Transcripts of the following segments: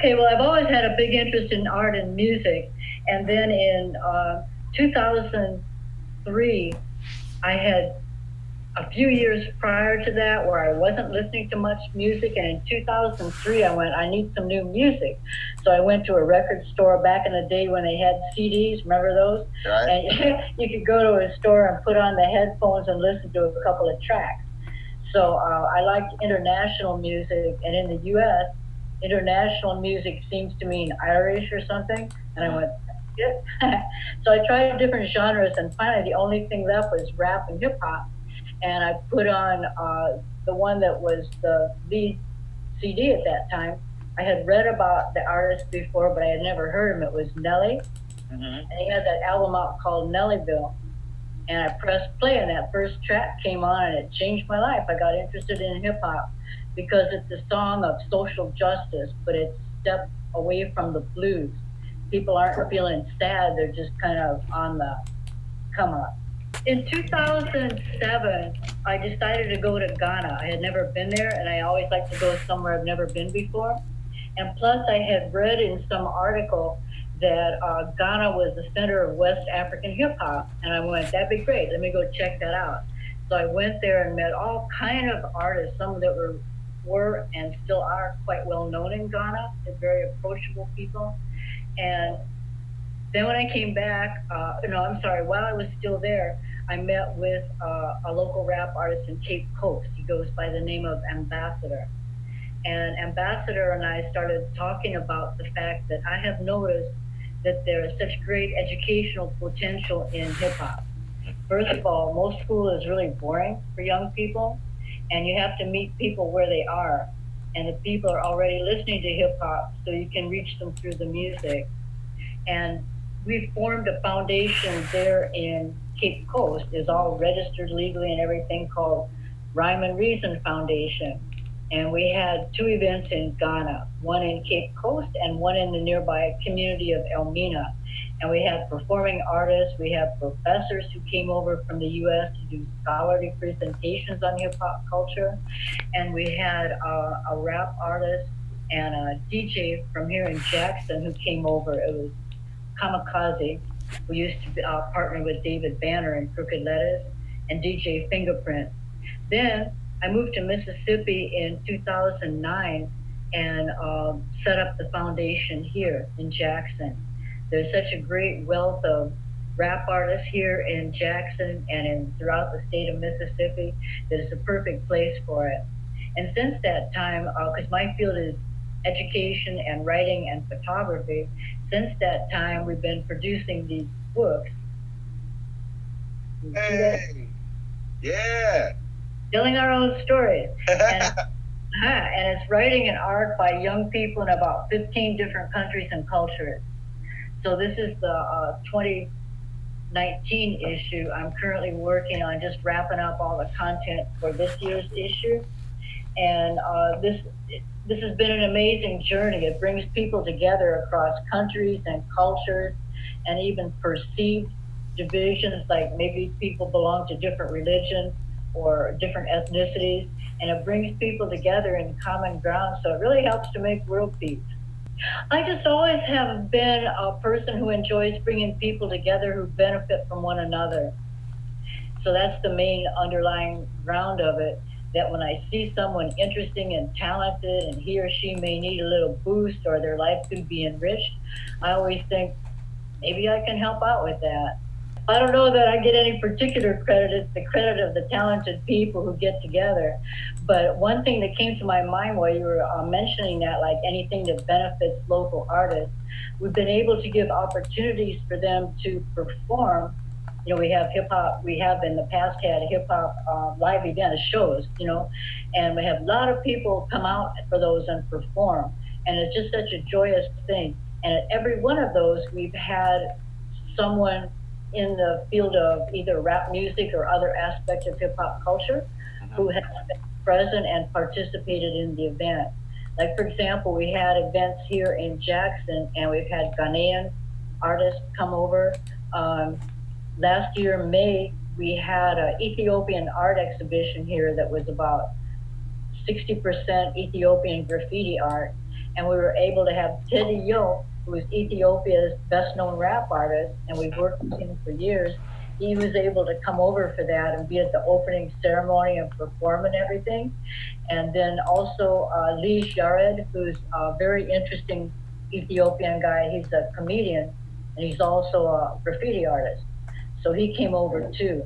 Okay, well, I've always had a big interest in art and music, and then in 2003, I had a few years prior to that where I wasn't listening to much music, and in 2003 I went, I need some new music. So I went to a record store back in the day when they had CDs, remember those? Right. And you could go to a store and put on the headphones and listen to a couple of tracks. So I liked international music, and in the US, international music seems to mean Irish or something, and I went, yeah. So I tried different genres, and finally the only thing left was rap and hip hop, and I put on the one that was the lead CD at that time. I had read about the artist before, but I had never heard him. It was Nelly, and he had that album out called Nellyville. And I pressed play, and that first track came on, and it changed my life. I got interested in hip hop because it's a song of social justice, but it's a step away from the blues. People aren't feeling sad, they're just kind of on the come up. In 2007, I decided to go to Ghana. I had never been there, and I always like to go somewhere I've never been before. And plus, I had read in some article that Ghana was the center of West African hip hop, and I went, that'd be great. Let me go check that out. So I went there and met all kind of artists, some that were and still are quite well known in Ghana. They're very approachable people. And then when I came back, no, I'm sorry, while I was still there, I met with a local rap artist in Cape Coast. He goes by the name of Ambassador. And Ambassador and I started talking about the fact that I have noticed that there is such great educational potential in hip hop. First of all, most school is really boring for young people, and you have to meet people where they are. And the people are already listening to hip hop, so you can reach them through the music. And we formed a foundation there in Cape Coast, is all registered legally and everything, called Rhyme and Reason Foundation. And we had two events in Ghana, one in Cape Coast and one in the nearby community of Elmina. And we had performing artists, we had professors who came over from the US to do scholarly presentations on hip hop culture. And we had a rap artist and a DJ from here in Jackson who came over. It was Kamikaze, who used to partner with David Banner in Crooked Lettuce, and DJ Fingerprint. Then I moved to Mississippi in 2009 and set up the foundation here in Jackson. There's such a great wealth of rap artists here in Jackson and throughout the state of Mississippi that it's a perfect place for it. And since that time, because my field is education and writing and photography, since that time we've been producing these books. Hey, yeah. Telling our own stories. And it's writing and art by young people in about 15 different countries and cultures. So this is the 2019 issue. I'm currently working on just wrapping up all the content for this year's issue. And this has been an amazing journey. It brings people together across countries and cultures and even perceived divisions, like maybe people belong to different religions or different ethnicities, and it brings people together in common ground. So it really helps to make world peace. I just always have been a person who enjoys bringing people together who benefit from one another. So that's the main underlying ground of it, that when I see someone interesting and talented and he or she may need a little boost or their life could be enriched, I always think maybe I can help out with that. I don't know that I get any particular credit. It's the credit of the talented people who get together. But one thing that came to my mind while you were mentioning that, like anything that benefits local artists, we've been able to give opportunities for them to perform. You know, we have hip hop, we have in the past had hip hop live event shows, you know, and we have a lot of people come out for those and perform. And it's just such a joyous thing. And at every one of those, we've had someone in the field of either rap music or other aspects of hip hop culture who has been present and participated in the event. Like, for example, we had events here in Jackson and we've had Ghanaian artists come over. Last year, May, we had an Ethiopian art exhibition here that was about 60% Ethiopian graffiti art. and we were able to have Teddy Yo, who is Ethiopia's best known rap artist, and we've worked with him for years. He was able to come over for that and be at the opening ceremony and perform and everything. And then also Lee Jared, who's a very interesting Ethiopian guy. He's a comedian and he's also a graffiti artist. So he came over too.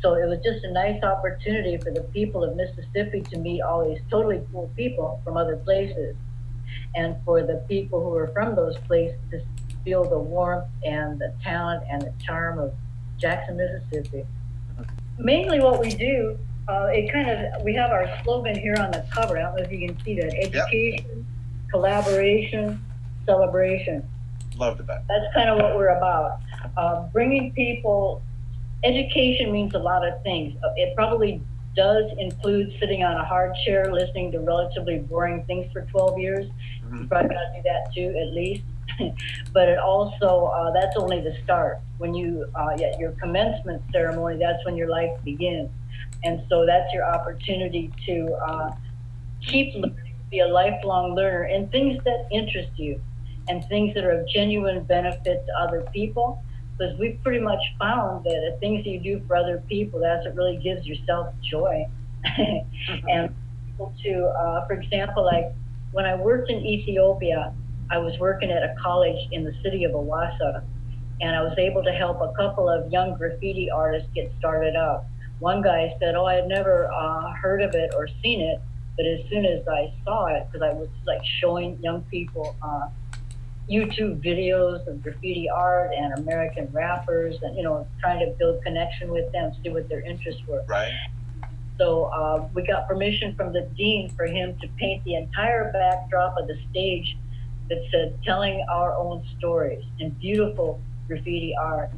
So it was just a nice opportunity for the people of Mississippi to meet all these totally cool people from other places, and for the people who are from those places to feel the warmth and the talent and the charm of Jackson, Mississippi. Mainly what we do, it kind of, we have our slogan here on the cover. I don't know if you can see that: Yep. education, collaboration, celebration. Loved that. That's kind of what we're about. Bringing people, education means a lot of things. It probably does include sitting on a hard chair listening to relatively boring things for 12 years. You probably got to do that too, at least. But it also, that's only the start. When you, at your commencement ceremony, that's when your life begins. And so that's your opportunity to keep learning, be a lifelong learner in things that interest you and things that are of genuine benefit to other people. Because we've pretty much found that the things that you do for other people, that's what really gives yourself joy. And people to, for example, like when I worked in Ethiopia, I was working at a college in the city of Awassa, and I was able to help a couple of young graffiti artists get started up. One guy said, "Oh, I had never heard of it or seen it, but as soon as I saw it, because I was like showing young people YouTube videos of graffiti art and American rappers, and trying to build connection with them, see what their interests were." Right. So we got permission from the dean for him to paint the entire backdrop of the stage that said "Telling Our Own Stories" in beautiful graffiti art.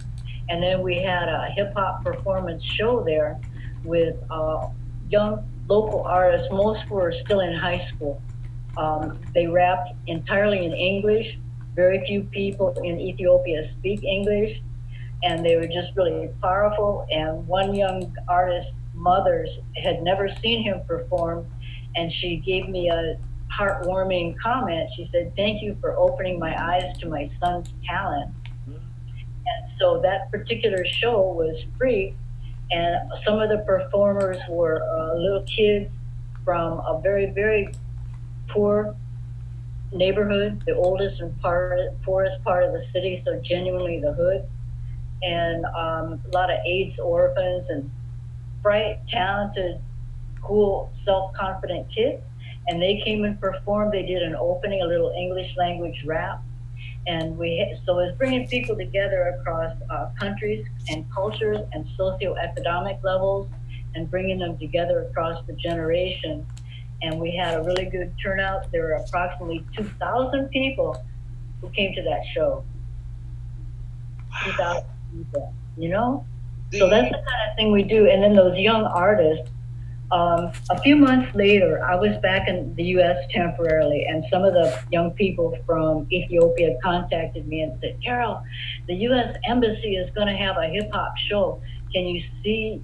And then we had a hip hop performance show there with young local artists. Most were still in high school. They rapped entirely in English. Very few people in Ethiopia speak English, and they were just really powerful. And one young artist's mother had never seen him perform, and she gave me a heartwarming comment. She said, "Thank you for opening my eyes to my son's talent." And so that particular show was free, and some of the performers were little kids from a very, very poor neighborhood, the oldest and poorest part of the city, so genuinely the hood, and a lot of AIDS orphans and bright, talented, cool, self-confident kids. And they came and performed. They did an opening, a little English language rap, and so it's bringing people together across countries and cultures and socioeconomic levels, and bringing them together across the generation. And we had a really good turnout. There were approximately 2,000 people who came to that show. 2,000 people, So that's the kind of thing we do. And then those young artists, a few months later, I was back in the U.S. temporarily, and some of the young people from Ethiopia contacted me and said, "Carol, the U.S. Embassy is going to have a hip hop show. Can you see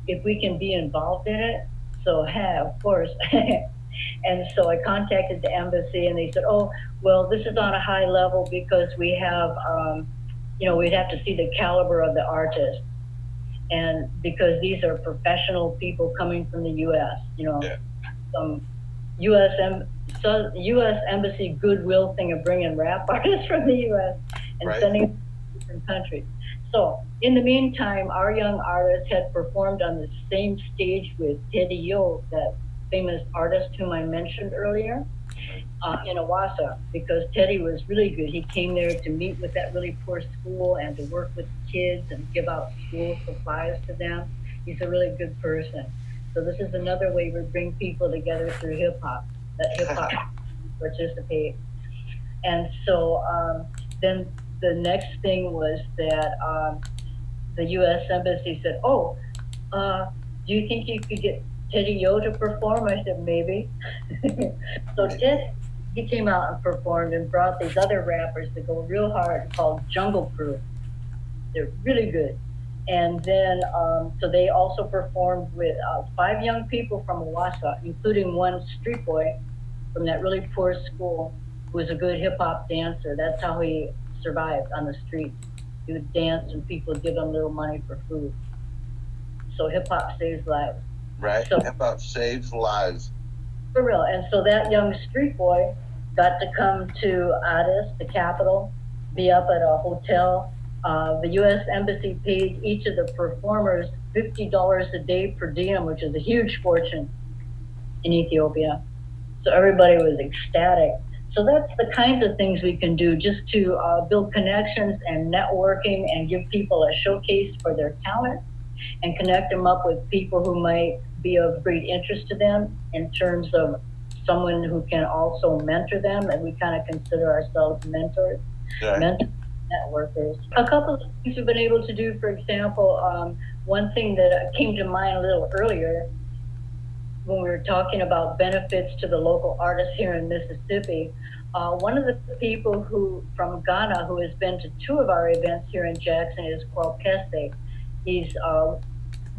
if we can be involved in it?" So, of course. And so I contacted the embassy, and they said, "Oh, well, this is on a high level because we have, we'd have to see the caliber of the artist. And because these are professional people coming from the U.S., Yeah. some U.S. Embassy goodwill thing of bringing rap artists from the U.S. and Right. sending them to different countries." So in the meantime, our young artists had performed on the same stage with Teddy Yo, that famous artist whom I mentioned earlier, in Awassa, because Teddy was really good. He came there to meet with that really poor school and to work with kids and give out school supplies to them. He's a really good person. So this is another way we bring people together through hip hop, that hip hop participate. And so then the next thing was that the U.S. Embassy said, "Oh, do you think you could get Teddy Yo to perform?" I said, "Maybe." So he came out and performed and brought these other rappers that go real hard called Jungle Crew. They're really good. And then, so they also performed with 5 young people from Awassa, including one street boy from that really poor school. was a good hip hop dancer. That's how he survived on the streets. He would dance and people would give him little money for food. So hip hop saves lives. Right. So Hip hop saves lives. for real. And so that young street boy got to come to Addis, the capital, be up at a hotel. The U.S. Embassy paid each of the performers $50 a day per diem, which is a huge fortune in Ethiopia. So everybody was ecstatic. So that's the kinds of things we can do just to build connections and networking and give people a showcase for their talent and connect them up with people who might be of great interest to them in terms of someone who can also mentor them. And we kind of consider ourselves mentors, mentors, networkers. A couple of things we've been able to do, for example, one thing that came to mind a little earlier when we were talking about benefits to the local artists here in Mississippi, one of the people who from Ghana who has been to two of our events here in Jackson is Kwalkese. He's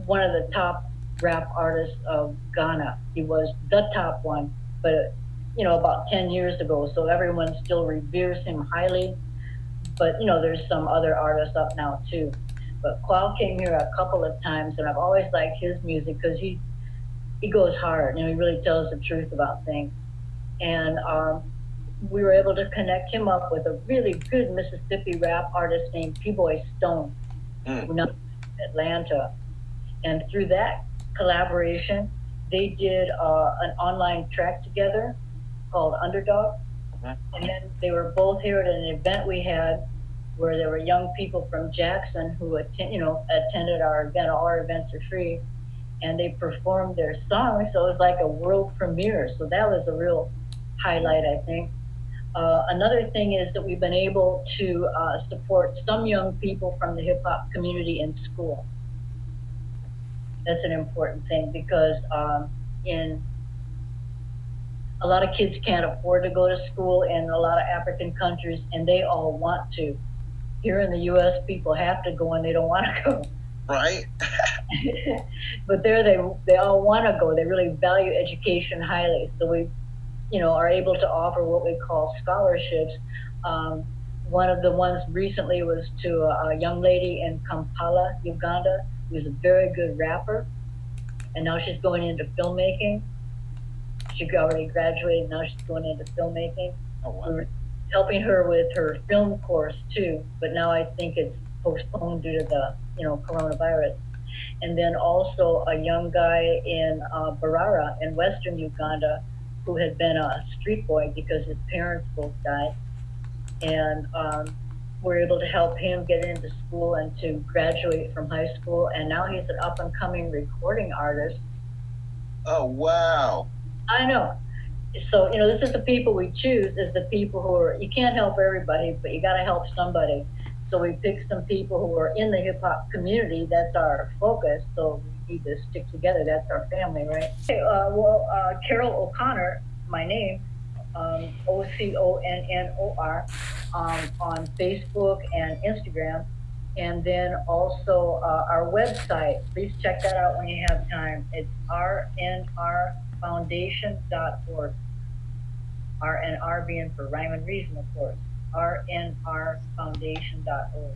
one of the top rap artists of Ghana. He was the top one, but about 10 years ago, so everyone still reveres him highly. But there's some other artists up now too. But Qual came here a couple of times, and I've always liked his music because he goes hard. He really tells the truth about things. And we were able to connect him up with a really good Mississippi rap artist named P-Boy Stone, who now lives in Atlanta. And through that collaboration, they did an online track together called Underdog. And then they were both here at an event we had where there were young people from Jackson who attended our event. All our events are free. And they performed their songs, so it was like a world premiere. So that was a real highlight, I think. Another thing is that we've been able to support some young people from the hip hop community in school. That's an important thing because in a lot of kids can't afford to go to school in a lot of African countries, and they all want to. Here in the U.S., people have to go and they don't want to go. Right. But there they all want to go. They really value education highly. So we, are able to offer what we call scholarships. One of the ones recently was to a young lady in Kampala, Uganda, who's a very good rapper, and now she's going into filmmaking. She already graduated. Now she's going into filmmaking. Oh, wow. We were helping her with her film course too, but now I think it's postponed due to the coronavirus. And then also a young guy in Barara in western Uganda who had been a street boy because his parents both died. And we're able to help him get into school and to graduate from high school. And now he's an up and coming recording artist. Oh, wow. I know. So, this is the people we choose is the people who are, you can't help everybody, but you got to help somebody. So we picked some people who are in the hip hop community. That's our focus. So we need to stick together. That's our family, right? Okay, Carol O'Connor, my name, Oconnor, on Facebook and Instagram. And then also our website. Please check that out when you have time. It's rnrfoundation.org. RNR being for Rhyme and Reason, of course. rnrfoundation.org.